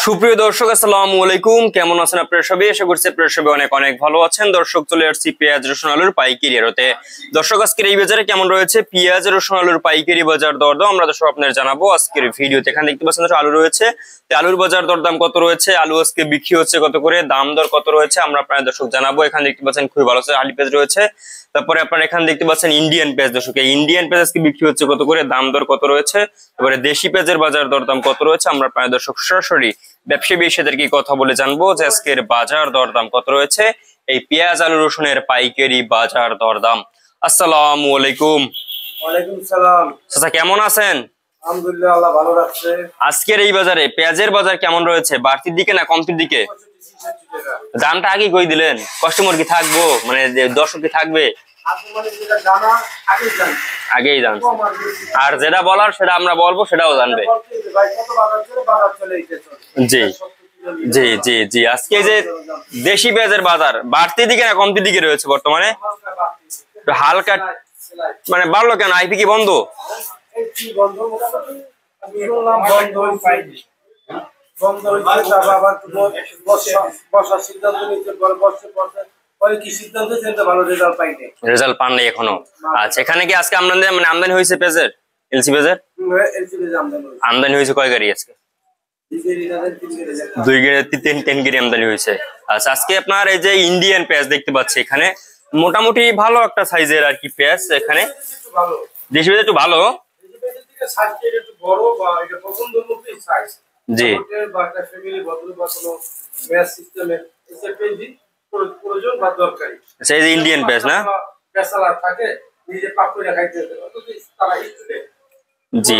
সুপ্রিয় দর্শক, আসসালামু আলাইকুম। কেমন আছেন আপনারা সবাই? আশা করছি আপনারা সবাই অনেক অনেক ভালো আছেন। দর্শক, চলে আসছি পেঁয়াজ রসুন আলুর পাইকারি আড়তে। দর্শক, আজকের এই বাজারে কেমন রয়েছে পেঁয়াজ রসুন আলুর পাইকারি বাজার দরদাম আমরা দর্শক আপনাদের জানাবো আজকের ভিডিওতে। এখানে দেখতে পাচ্ছেন আলু রয়েছে, আলুর বাজার দরদাম কত রয়েছে, আলু আজকে বিক্রি হচ্ছে কত করে, দাম দর কত রয়েছে আমরা আপনাদের দর্শক জানাবো। এখানে দেখতে পাচ্ছেন খুবই ভালো হালি পেঁয়াজ রয়েছে। তারপরে আপনারা এখানে দেখতে পাচ্ছেন ইন্ডিয়ান পেঁয়াজ। দর্শক, এই ইন্ডিয়ান পেঁয়াজ আজকে বিক্রি হচ্ছে কত করে, দাম দর কত রয়েছে, তারপরে দেশি পেঁয়াজের বাজার দরদাম কত রয়েছে আমরা আপনাদের দর্শক সরাসরি ব্যবসায়ী সাথে কথা বলে জানবো যে আজকের বাজার দরদাম কত রয়েছে, এই পেঁয়াজ আলু রসুনের পাইকারি বাজার দরদাম। আসসালামু আলাইকুম। ওয়ালাইকুম সালাম। চাচা কেমন আছেন? আলহামদুলিল্লাহ, আল্লাহ ভালো রাখছে। আজকের এই বাজারে পেঁয়াজের বাজার কেমন রয়েছে, বাড়তির দিকে না কমতির দিকে? দামটা আগে কই দিলেন, কাস্টমার কি থাকবো, মানে দর্শক কি থাকবে? আগেই জান, আর যেটা বলার সেটা আমরা বলবো, সেটাও জানবে। জি জি জি জি। আজকে যে দেশি পেঁয়াজের বাজার বাড়তির দিকে না কমতির দিকে রয়েছে বর্তমানে? হালকা মানে বাড়লো কেন? আইপি কি বন্ধ? রেজাল্ট পান নাই এখনো। আচ্ছা, এখানে কি আজকে আমদানি হয়েছে পেঁয়াজের? এলসি পেঁয়াজের আমদানি হয়েছে কয় গাড়ি আজকে? 2 গাড়ি, 3 গাড়ি আমদানি হয়েছে। আচ্ছা, আজকে আপনার এই যে ইন্ডিয়ান পেঁয়াজ দেখতে পাচ্ছি এখানে মোটামুটি ভালো একটা সাইজের আর কি পেঁয়াজ। এখানে দেশি পেঁয়াজ একটু ভালো। জি সেই যে ইন্ডিয়ান পেঁয়াজ না? জি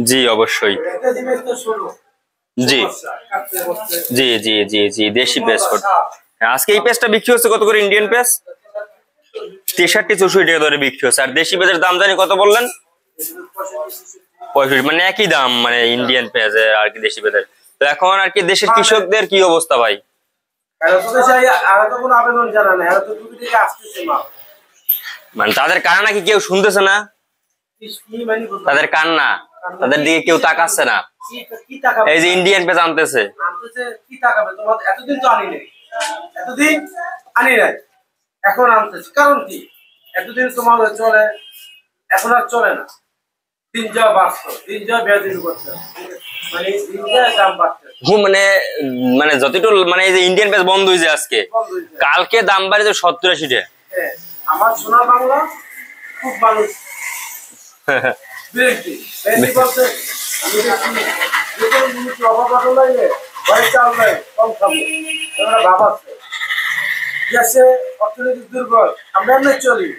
জি অবশ্যই। জি জি জি জি জি দেশি পেঁয়াজ। আজকে এই পেঁয়াজটা বিক্রি হচ্ছে কত করে? ইন্ডিয়ান পেঁয়াজ 63-64 টাকা দরে বিক্রি হচ্ছে। আর দেশি পেঁয়াজের দাম জানি কত বললেন? 65, মানে একই দাম, মানে ইন্ডিয়ান পেঁয়াজের আর কি দেশি পেঁয়াজের। তো এখন আর কি দেশের কৃষকদের কি অবস্থা ভাই? মানে তাদের কান্না কি কেউ শুনতেছে না? তাদের কান্না, তাদের দিকে কেউ তাকাচ্ছে না। এই যে ইন্ডিয়ান পেঁয়াজ আনতেছে, এতদিন আনি নাই, এখন আনতেছে। কারণ কি? এতদিন তোমার চলে, এখন আর চলে না। দিন যা বাড়ছে, দিন যা বেয়াদবি করছে, মানে দিন যা দাম বাড়ছে। মানে যতটুকু মানে এই যে ইন্ডিয়ান পেঁয়াজ বন্ধ হয়েছে আজকে, কালকে দাম বাড়িয়েছে 70-80 টাকা। আমার সোনার বাংলা খুব মানুষ অর্থনৈতিক দুর্বল, আমরা এমনি চলি।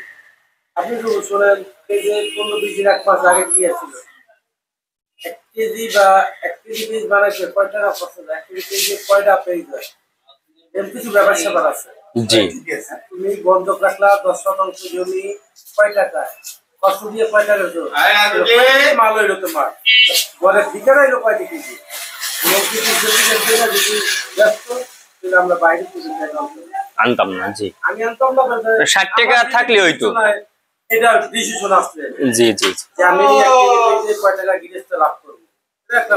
আপনি শোনেন, এই যে 15-20 দিন 1 মাস আগে কি ছিল, 1 কেজি বা 1 কেজি বীজ বানাইছে কয় টাকা খরচ হয়, 1 কেজি কয়টা পেজ হয়, এমন কিছু ব্যাপার স্যাপার আছে। জি, তুমি বন্ধক রাখলা 10% জমি, কয় টাকা কষ্ট দিয়ে কয় টাকা মাল হইলো তোমার ঘরে ঠিকার হইলো কয় কেজি। আমরা বাইরে আনতাম না। জি, আমি আনতাম না, 60 টাকা থাকলে হইতো। এটা ডিসিশন আসছে। জি জি, যে আমি কয় টাকা গিরেস্ট লাভ করবো, একটা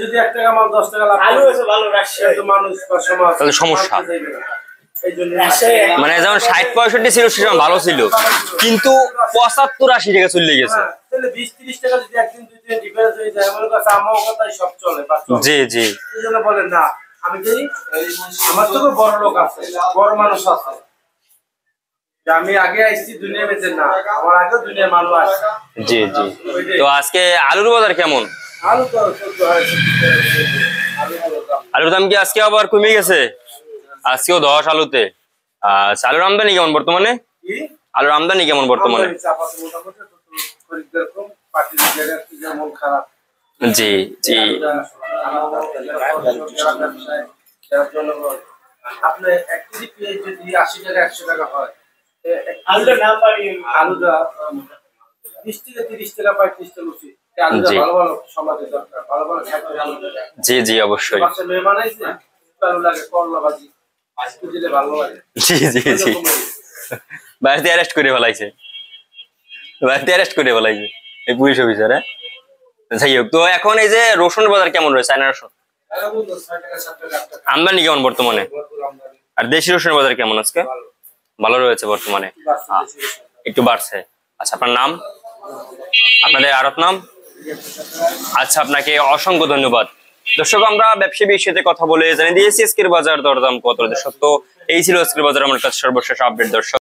যদি 1 টাকা মাল 10 টাকা লাভ করে মানুষ বা সমাজ তাহলে সমস্যা। মানে যেমন 60-65 ছিল সেটা ভালো ছিল, কিন্তু 75-80 টাকা চলে গেছে। 20-30 টাকা যদি একদিন 2 দিন ডিফারেন্স হয়ে যায়, আমার কাছে আমার কথাই সব চলে। জি জি, এই জন্য বলেন না, আমি জানি আমার তো বড় লোক আছে, বড় মানুষ আছে। আমি আগে আসছি দুনিয়া বেঁচে না, আমার আগে দুনিয়ার মানুষ আছে। জি জি। তো আজকে আলুর বাজার কেমন? আলুর দাম কি আজকে আবার কমে গেছে? আজকেও 10 আলুতে। আলুর আমদানি কেমন বর্তমানে? আলুর আমদানি কেমন বর্তমানে? জি জি, আপনি 1 কেজি পেঁয়াজ যদি 80 টাকা 100 টাকা হয়, আলুটা না পারি, আলুটা 20 থেকে 30 টাকা 35 টাকা উচিত। ভালো ভালো সমাজে দরকার, ভালো ভালো জি জি অবশ্যই। মেহমান আইছে, আলু লাগে, করলা ভাজি দিলে ভালো লাগে। জি জি জি, বাড়িতে অ্যারেস্ট করে ফেলাইছে, বাড়িতে অ্যারেস্ট করে ফেলাইছে। এই পুলিশ অফিসার, হ্যাঁ? যাই হোক, তো এখন এই যে রসুন বাজার কেমন রয়েছে? চায়না রসুন আমদানি কেমন বর্তমানে? আর দেশি রসুনের বাজার কেমন আজকে? ভালো রয়েছে বর্তমানে, একটু বাড়ছে। আচ্ছা, আপনার নাম, আপনাদের আড়ত নাম? আচ্ছা, আপনাকে অসংখ্য ধন্যবাদ। দর্শক, আমরা ব্যবসায়ীর সাথে কথা বলে জানিয়ে দিয়েছি আজকের বাজার দরদাম কত। দর্শক, তো এই ছিল আজকের বাজার আমার কাছে সর্বশেষ আপডেট। দর্শক।